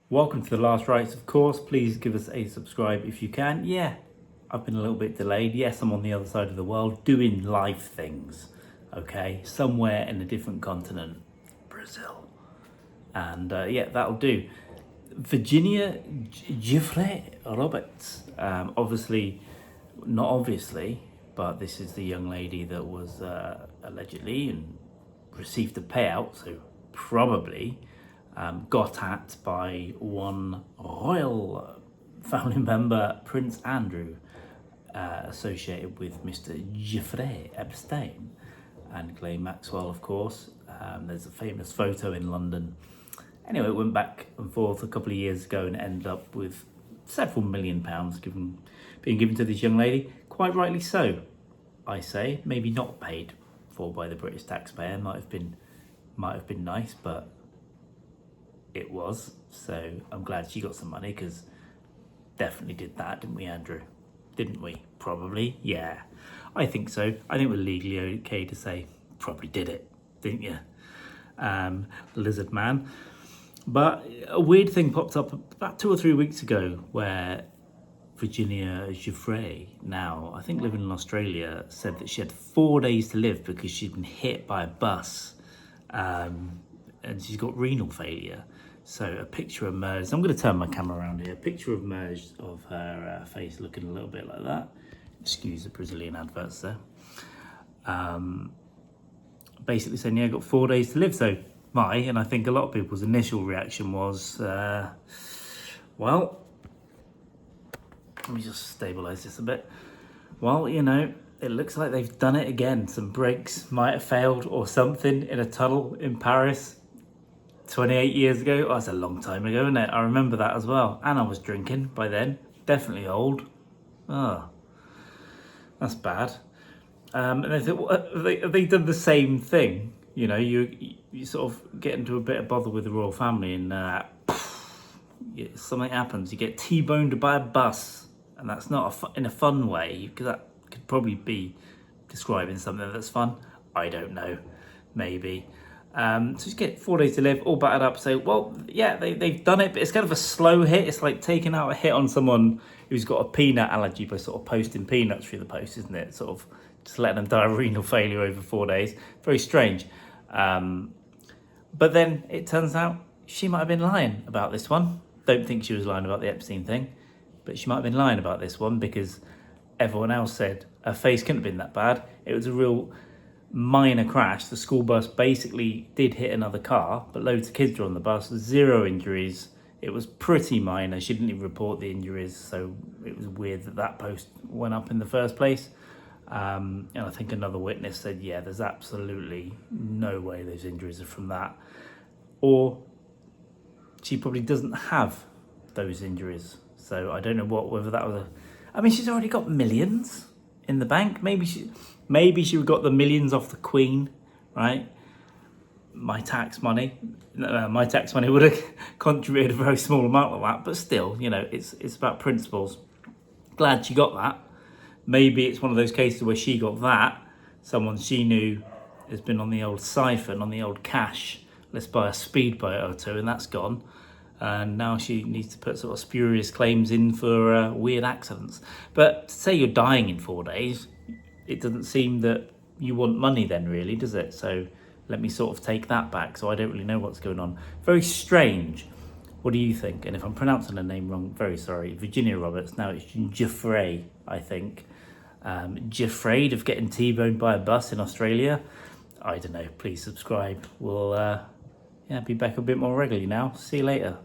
Welcome to The Last Rites, of course. Please give us a subscribe if you can. Yeah, I've been a little bit delayed. Yes, I'm on the other side of the world doing live things, okay? Somewhere in a different continent, Brazil. And yeah, that'll do. Virginia Giuffre Roberts. Not obviously, but this is the young lady that was allegedly and received a payout, so probably got at by one royal family member, Prince Andrew, associated with Mr. Giuffre Epstein and Ghislaine Maxwell, of course. There's a famous photo in London. Anyway, it went back and forth a couple of years ago and ended up with several £1 million being given to this young lady. Quite rightly so, I say. Maybe not paid for by the British taxpayer. Might have been nice, but it was. So I'm glad she got some money, because definitely did that, didn't we, Andrew? Didn't we? Probably. Yeah, I think so. I think we're legally okay to say probably did it, didn't you, lizard man? But a weird thing popped up about 2 or 3 weeks ago where Virginia Giuffre, now I think living in Australia, said that she had 4 days to live because she'd been hit by a bus, and she's got renal failure. So a picture emerged. I'm going to turn my camera around here. A picture emerged of her face looking a little bit like that. Excuse the Brazilian adverts there. Basically saying, yeah, got 4 days to live. So and I think a lot of people's initial reaction was, well, let me just stabilize this a bit. Well, you know, it looks like they've done it again. Some brakes might have failed or something in a tunnel in Paris 28 years ago. Oh, that's a long time ago, isn't it? I remember that as well. And I was drinking by then. Definitely old. Oh, that's bad. And I thought, well, have they done the same thing? You know, you sort of get into a bit of bother with the royal family, and something happens. You get T-boned by a bus, and that's not in a fun way, because that could probably be describing something that's fun. I don't know, maybe. So just get 4 days to live, all battered up. Say, well, yeah, they've done it, but it's kind of a slow hit. It's like taking out a hit on someone who's got a peanut allergy by sort of posting peanuts through the post, isn't it? Sort of just letting them die of renal failure over 4 days. Very strange. But then it turns out she might have been lying about this one. Don't think she was lying about the Epstein thing, but she might have been lying about this one, because everyone else said her face couldn't have been that bad. It was a real minor crash. The school bus basically did hit another car, but loads of kids were on the bus, 0 injuries. It was pretty minor. She didn't even report the injuries, so it was weird that post went up in the first place. And I think another witness said, yeah, there's absolutely no way those injuries are from that. Or she probably doesn't have those injuries. So I don't know whether that was I mean, she's already got millions in the bank. Maybe she got the millions off the Queen, right? My tax money would have contributed a very small amount of that, but still, you know, it's about principles. Glad she got that. Maybe it's one of those cases where she got that. Someone she knew has been on the old siphon, on the old cash. Let's buy a speedboat or two, and that's gone. And now she needs to put sort of spurious claims in for weird accidents. But to say you're dying in 4 days, it doesn't seem that you want money then, really, does it? So let me sort of take that back. So I don't really know what's going on. Very strange. What do you think? And if I'm pronouncing her name wrong, very sorry. Virginia Roberts. Now it's Giuffre, I think. Afraid of getting T-boned by a bus in Australia? I don't know. Please subscribe. We'll be back a bit more regularly now. See you later.